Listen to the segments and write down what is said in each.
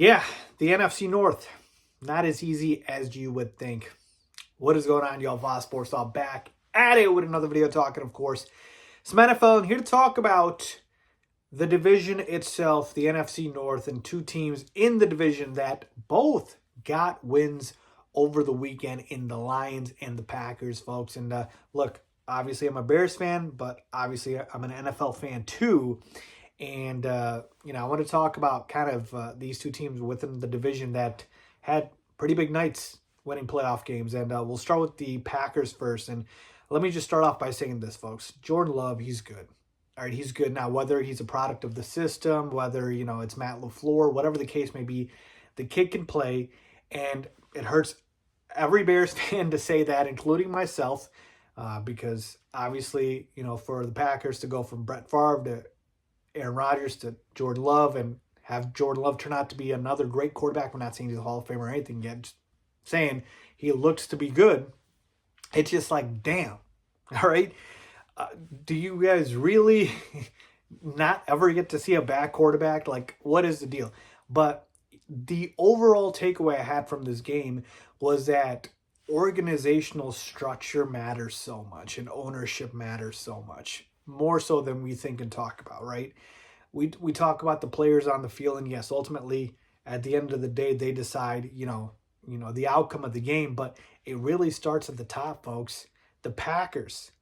Yeah, the NFC North, not as easy as you would think. What is going on, y'all? Faiz Sports all back at it with another video talking, of course, some NFL. And here to talk about the division itself, the NFC North, and two teams in the division that both got wins over the weekend in the Lions and the Packers, folks. And look, obviously I'm a Bears fan, but obviously I'm an NFL fan too. And, I want to talk about kind of these two teams within the division that had pretty big nights winning playoff games. And we'll start with the Packers first. And let me just start off by saying this, folks. Jordan Love, he's good. All right, he's good. Now, whether he's a product of the system, whether, it's Matt LaFleur, whatever the case may be, the kid can play. And it hurts every Bears fan to say that, including myself, because obviously, for the Packers to go from Brett Favre to Aaron Rodgers to Jordan Love and have Jordan Love turn out to be another great quarterback. We're not saying he's a Hall of Famer or anything yet. Just saying he looks to be good. It's just like, damn. All right. Do you guys really not ever get to see a bad quarterback? Like, what is the deal? But the overall takeaway I had from this game was that organizational structure matters so much and ownership matters so much. More so than we think and talk about, right? We talk about the players on the field, and yes, ultimately, at the end of the day, they decide, the outcome of the game. But it really starts at the top, folks. The Packers.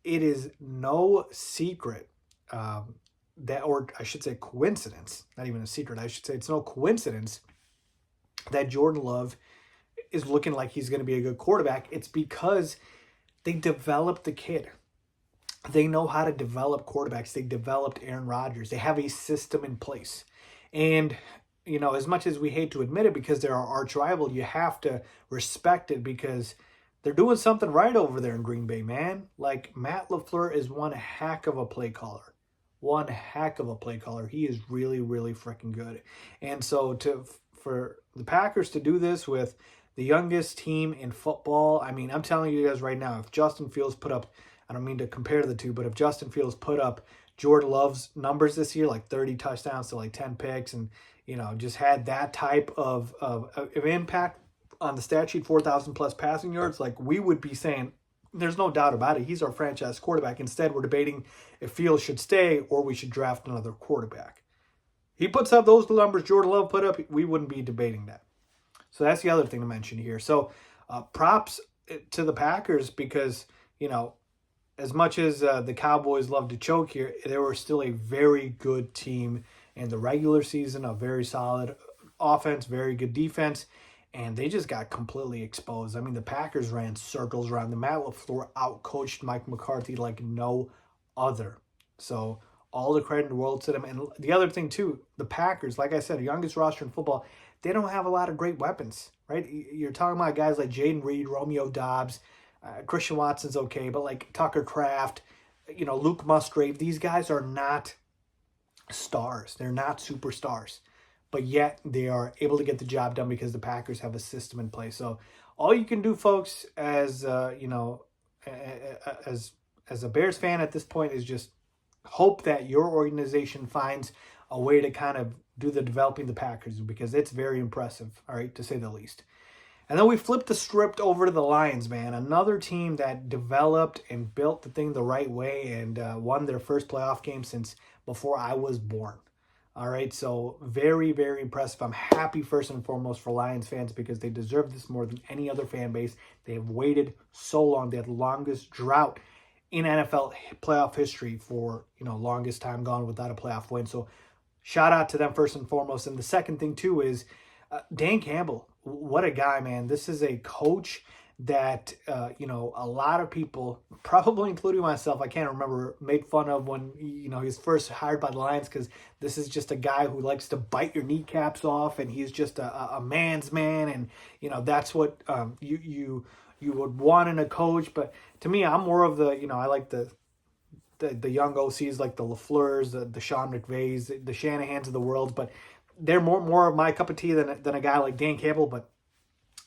It is no secret or I should say coincidence, not even a secret. I should say it's no coincidence that Jordan Love is looking like he's going to be a good quarterback. It's because they developed the kid. They know how to develop quarterbacks. They developed Aaron Rodgers. They have a system in place. And, as much as we hate to admit it because they're our arch rival, you have to respect it because they're doing something right over there in Green Bay, man. Like, Matt LaFleur is one heck of a play caller. One heck of a play caller. He is really, really freaking good. And so for the Packers to do this with the youngest team in football, I mean, I'm telling you guys right now, if Justin Fields put up, I don't mean to compare the two, but if Justin Fields put up Jordan Love's numbers this year, like 30 touchdowns to like 10 picks, and, just had that type of impact on the stat sheet, 4,000 plus passing yards, like we would be saying, there's no doubt about it. He's our franchise quarterback. Instead, we're debating if Fields should stay or we should draft another quarterback. He puts up those numbers Jordan Love put up, we wouldn't be debating that. So that's the other thing to mention here. So props to the Packers because, as much as the Cowboys love to choke here, they were still a very good team in the regular season, a very solid offense, very good defense, and they just got completely exposed. I mean, the Packers ran circles around them. Matt LaFleur outcoached Mike McCarthy like no other. So all the credit in the world to them. And the other thing, too, the Packers, like I said, the youngest roster in football, they don't have a lot of great weapons, right? You're talking about guys like Jaden Reed, Romeo Doubs, Christian Watson's okay, but like Tucker Kraft, Luke Musgrave, these guys are not stars. They're not superstars, but yet they are able to get the job done because the Packers have a system in place. So all you can do, folks, as as a Bears fan at this point is just hope that your organization finds a way to kind of do the developing the Packers because it's very impressive, all right, to say the least. And then we flipped the script over to the Lions, man. Another team that developed and built the thing the right way and won their first playoff game since before I was born. All right, so very, very impressive. I'm happy first and foremost for Lions fans because they deserve this more than any other fan base. They have waited so long. They had the longest drought in NFL playoff history for, longest time gone without a playoff win. So shout out to them first and foremost. And the second thing, too, is Dan Campbell. What a guy, man. This is a coach that, a lot of people, probably including myself, I can't remember, made fun of when, he was first hired by the Lions because this is just a guy who likes to bite your kneecaps off and he's just a man's man. And, that's what you would want in a coach. But to me, I'm more of the, I like the young OCs like the LaFleurs, the Sean McVays, the Shanahans of the world. But they're more of my cup of tea than a guy like Dan Campbell, but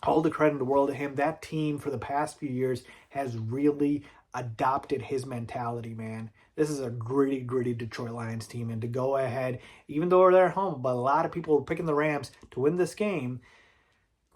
all the credit in the world to him. That team for the past few years has really adopted his mentality, man. This is a gritty, gritty Detroit Lions team. And to go ahead, even though they're at home, but a lot of people were picking the Rams to win this game,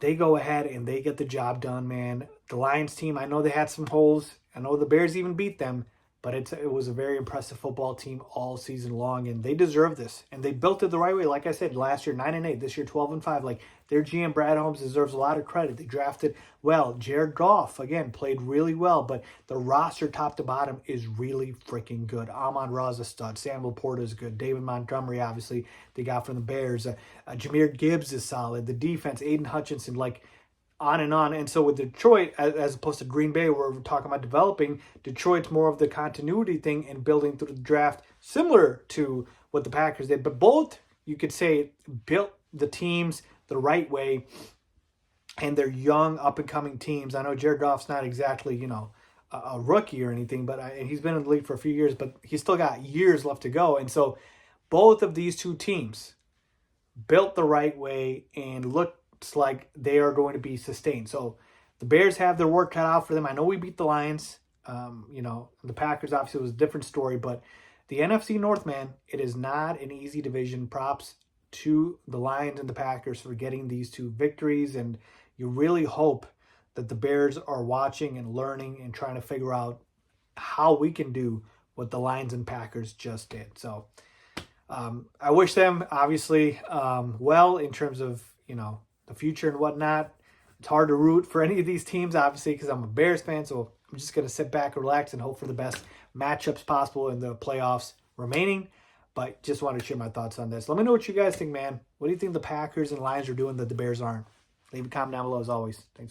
they go ahead and they get the job done, man. The Lions team, I know they had some holes. I know the Bears even beat them, but it was a very impressive football team all season long, and they deserve this. And they built it the right way. Like I said, last year 9-8, this year 12-5. Like, their GM Brad Holmes deserves a lot of credit. They drafted well. Jared Goff, again, played really well, but the roster top to bottom is really freaking good. Amon-Ra is a stud. Sam Laporta is good. David Montgomery, obviously, they got from the Bears. Jahmyr Gibbs is solid. The defense, Aiden Hutchinson, like, on and on. And so with Detroit, as opposed to Green Bay, where we're talking about developing, Detroit's more of the continuity thing and building through the draft, similar to what the Packers did. But both, you could say, built the teams the right way, and they're young, up-and-coming teams. I know Jared Goff's not exactly, you know, a rookie or anything, but he's been in the league for a few years, but he's still got years left to go. And so both of these two teams built the right way and looks like they are going to be sustained. So the Bears have their work cut out for them. I know we beat the Lions. You know, the Packers obviously was a different story, but the NFC North, man, it is not an easy division. Props to the Lions and the Packers for getting these two victories, and you really hope that the Bears are watching and learning and trying to figure out how we can do what the Lions and Packers just did. So I wish them, obviously, well in terms of, you know, the future and whatnot. It's hard to root for any of these teams, obviously, because I'm a Bears fan, so I'm just going to sit back and relax and hope for the best matchups possible in the playoffs remaining. But just wanted to share my thoughts on this. Let me know what you guys think, man. What do you think the Packers and Lions are doing that the Bears aren't? Leave a comment down below, as always. Thanks.